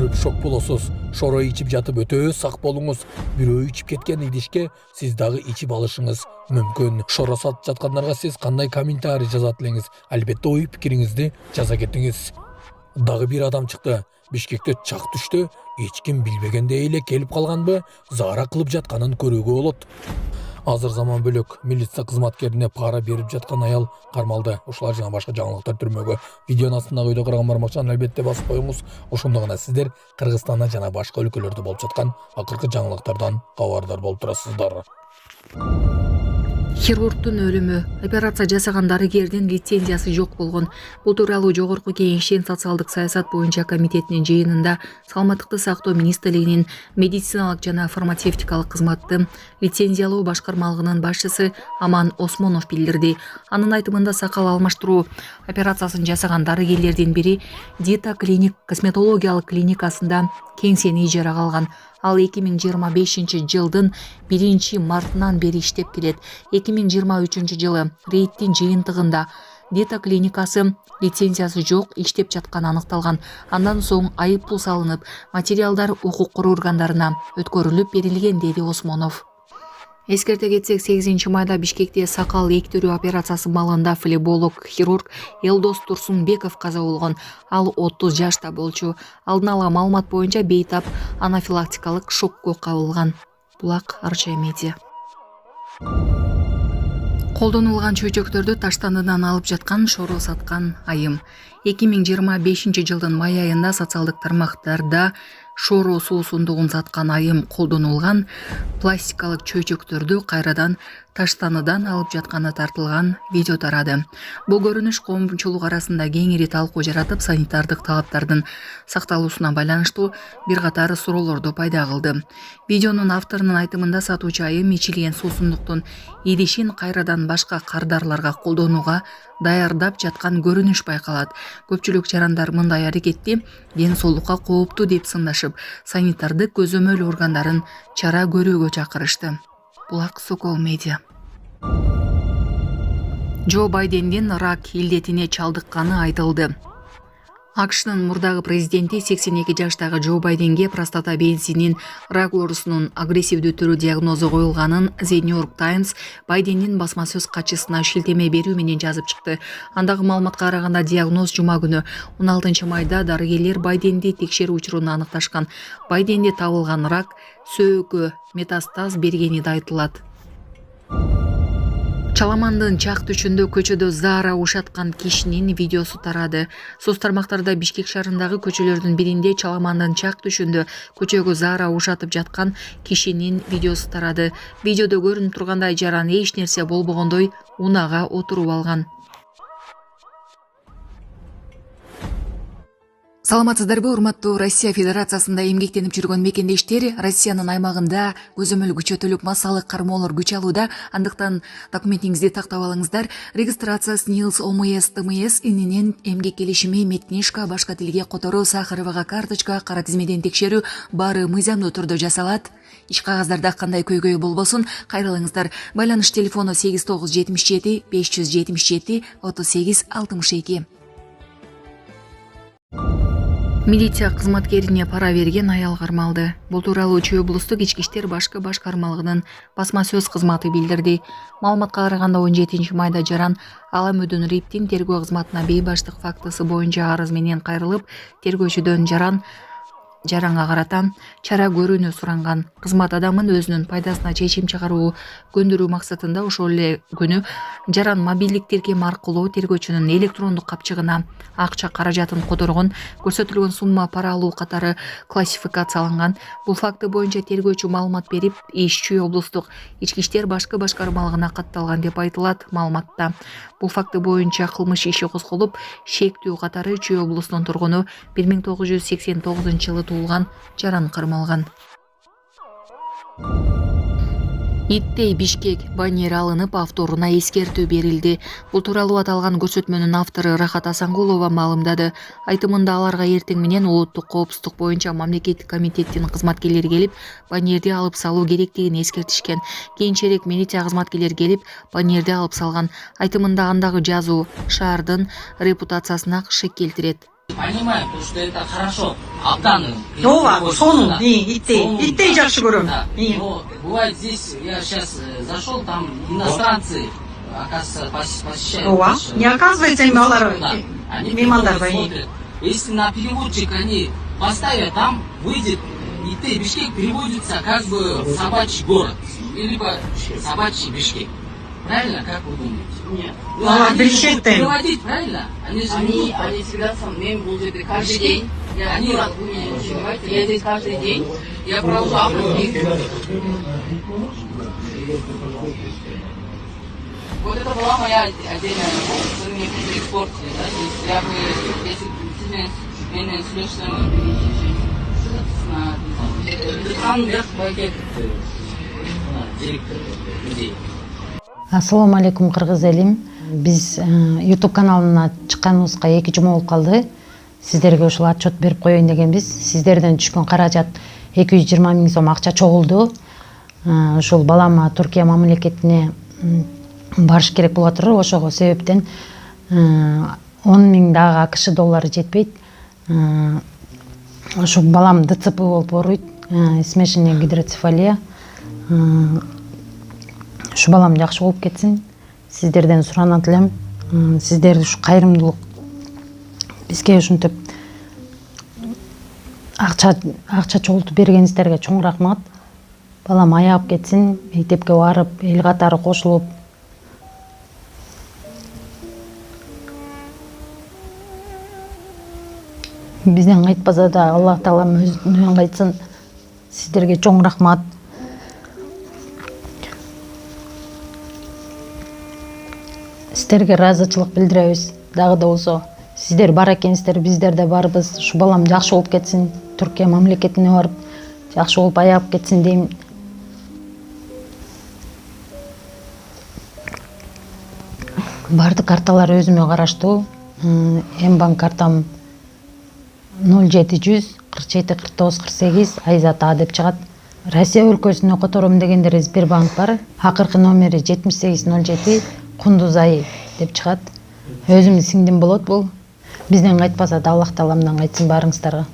көрүп шок болосуз. Шоро ичип жатып өтө сак болуңуз. Бирөө ичип кеткен идишке сиз дагы ичип алышыңыз мүмкүн. Шоро сатып жаткандарга сиз кандай комментарий жазат элеңиз? Албетте ой пикириңизди жаза кетиңиз. Дагы бир адам чыкты. Бишкекте чак түштү. Эч ким билбегенде эле келип калганбы? Заара кылып жатканын көрүүгө болот. Азыр заман бөлөк. Милиция кызматкерине пара берип жаткан аял кармалды. Ушулар жана башка жаңылыктар түрмөгө. Видеонун астындагы үйдө караган бармакчаны албетте басып коюңуз. Ошондо гана сиздер Кыргызстанда жана башка өлкөлөрдө болуп жаткан акыркы жаңылыктардан кабардар болуп турасыздар. Хирургтун өлүмү. Операция жасаган дарыгердин лицензиясы жок болгон. Бул тууралуу Жогорку Кеңештин социалдык саясат боюнча комитетинин жыйынында Саламаттыкты сактоо министрлигинин медициналык жана фармацевтикалык кызматты лицензиялоо башкармалыгынын башчысы Аман Осмонов билдирди. Анын айтымында сакал алмаштыруу операциясын жасаган дарыгерлердин бири Дита клиник косметологиялык клиникасында кеңсени ижарага алган. Ал 2025 жылдын 1-мартынан бери иштеп келет. 2023 жылы рейдтин жыйынтыгында Дита клиникасы лицензиясы жок иштеп жатканы аныкталган. Андан соң айыппул салынып, материалдар укук органдарына өткөрүлүп берилген, деди Осмонов. Эскерте кетсек, 8 майда Бишкекте сакал эктирүү операциясы маалында флеболог хирург Элдос Турсунбеков каза болгон. Ал 30 жашта болчу. Алдын ала маалымат боюнча бейтап анафилактикалык шокко кабылган. Булак Арча медиа. Колдонулган чөйчөктөрдү таштандыдан алып жаткан шоро саткан айым. 2025 жылдын май айында социалдык тармактарда шоро суусундугун саткан айым колдонулган пластикалык чөйчөктөрдү кайрадан таштандыдан алып жатканы тартылган видео тарады. Бул көрүнүш коомчулук арасында кеңири талкуу жаратып, санитардык талаптардын сакталуусуна байланыштуу бир катар суроолорду пайда кылды. Видеонун авторунун айтымында сатуучу айым ичилген суусундуктун идишин кайрадан башка кардарларга колдонууга даярдап жаткан көрүнүш байкалат. Көпчүлүк жарандар мындай аракетти ден соолукка кооптуу деп сындашып, санитардык көзөмөл органдарын чара көрүүгө чакырышты. Булак Сокол медиа. Джо Байдендин рак илдетине чалдыкканы айтылды. АКШнын мурдагы президенти 82 жаштагы Джо Байденге простата безинин рак оорусунун агрессивдүү түрү диагнозу коюлганын The New York Times Байдендин басма сөз катчысына шилтеме берүү менен жазып чыкты. Андагы маалыматка караганда диагноз жума күнү 16 майда дарыгерлер Байденди текшерүү учурунда аныкташкан. Байденде табылган рак сөөгө метастаз бергени да айтылат. Чаламандын чак түшүндө көчөдө заара ушаткан кишинин видеосу тарады. Соц тармактарда Бишкек шаарындагы көчөлөрдүн биринде Чаламандын чак түшүндө көчөгө заара ушатып жаткан кишинин видеосу тарады. Видеодо көрүнүп тургандай жаран эч нерсе болбогондой унаага отуруп алган. Саламатсыздарбы, урматтуу Россия Федерациясында эмгектенип жүргөн мекендештер? Россиянын аймагында көзөмөл күчөтүлүп, массалык кармоолор күч алууда. Андыктан документиңизди тактап алыңыздар. Регистрация СНИЛС, ОМС, ТМС ининен эмгек келишими, медкнижка, башка тилге которуу, Сахаровага карточка, кара тизмеден текшерүү баары мыйзамдуу түрдө жасалат. Иш кагаздарда кандай көйгөй болбосун, кайрылыңыздар. Байланыш телефону 8977 577 3862. Милиция кызматкерине пара берген аял кармалды. Бул тууралуу Чүй облустук ички иштер башкармалыгынын басма сөз кызматы билдирди. Маалыматка караганда 17 майда жаран Аламүдүн риптин тергөө кызматына бейбаштык фактысы боюнча арыз менен кайрылып, тергөөчүдөн жаранга карата чара көрүүнү суранган. Кызмат адамын өзүнүн пайдасына чечим чыгаруу көндүрүү максатында ошол эле күнү жаран мобилдик тиркем аркылуу тергөөчүнүн электрондук капчыгына акча каражатын которгон. Көрсөтүлгөн сумма пара алуу катары классификацияланган. Бул факты боюнча тергөөчү маалымат берип, иш Чүй облустук ички иштер башкармалыгына катталган деп айтылат маалыматта. Бул факты боюнча кылмыш иши козголуп, шектүү катары Чүй облусунун тургуну 1989 жылы туулган жаран кармалган. Иттей Бишкек баннер алынып, авторуна эскертүү берилди. Бул тууралуу аталган көрсөтмөнүн автору Рахат Асангулова маалымдады. Айтымында аларга эртең менен улуттук коопсуздук боюнча мамлекеттик комитеттин кызматкерлери келип, баннерди алып салуу керектигин эскертишкен. Кийинчерээк милиция кызматкерлери келип, баннерди алып салган. Айтымында андагы жазуу шаардын репутациясына шек келтирет. Понимаем, потому что это хорошо. Абдан. Ова, сону, итте жакшы көрөм. Но бывает здесь, я сейчас зашел, там иностранцы, оказывается, посещают. Ова, не оказывается им алар Да. Они меймандар смотрят. Если на переводчик они поставят, там выйдет ИТ Бишкек переводится как бы собачий город, либо собачий Бишкек. Правильно, как вы думаете? Нет. Ну, А, они же Бишкек будут там. переводить, правильно? Они же Они всегда со мной будут каждый день. Я Они- не раз, вы меня не понимаете, я здесь каждый день. Я провожу авторские. Вот это была моя отдельная любовь, которую мне испортили, да, то есть я бы, если меня слышно, директор музея. Ассаламу алейкум, кыргыз элим. Биз YouTube каналына чыкканыбызга 2 жума болуп калды. Сиздерге ушул отчет берип коеюн дегенбиз. Сиздерден түшкөн каражат 220 000 сом акча чогулду. Ушул балама Туркия мамлекетине барыш керек болуп атыр. Ошого себептен 10 000 дагы АКШ доллары жетпейт. Ошо балам ДЦП болуп ооруйт, смешанная гидроцефалия. Ушу балам жакшы болуп кетсин. Сиздерден суранат элем. Сиздер ушу кайрымдуулук бизге ушинтип акча чогултуп бергениңиздерге чоң рахмат. Балам аягып кетсин, мектепке барып, эл катары кошулуп. Бизден кайтпаса да Аллах Таалам өзүнөн кайтсын. Сиздерге чоң рахмат. Сиздерге ыраазычылык билдиребиз. Дагы да болсо сиздер бар экенсиздер, биздер да барбыз. Ушу балам жакшы болуп кетсин, Түркия мамлекетине барып, жакшы болуп аягып кетсин дейм. Бардык карталар өзүмө караштуу. Мбанк картам 0700 47 49 48 Айзат А деп чыгат. Россия өлкөсүнө котором дегендер Сбербанк бар. Акыркы номери 7807 Кундузай деп чыгат. Өзүмдүн сиңдим болот бул. Бизден кайтпаса да Аллах Тааламдан кайтсын барыңыздарга.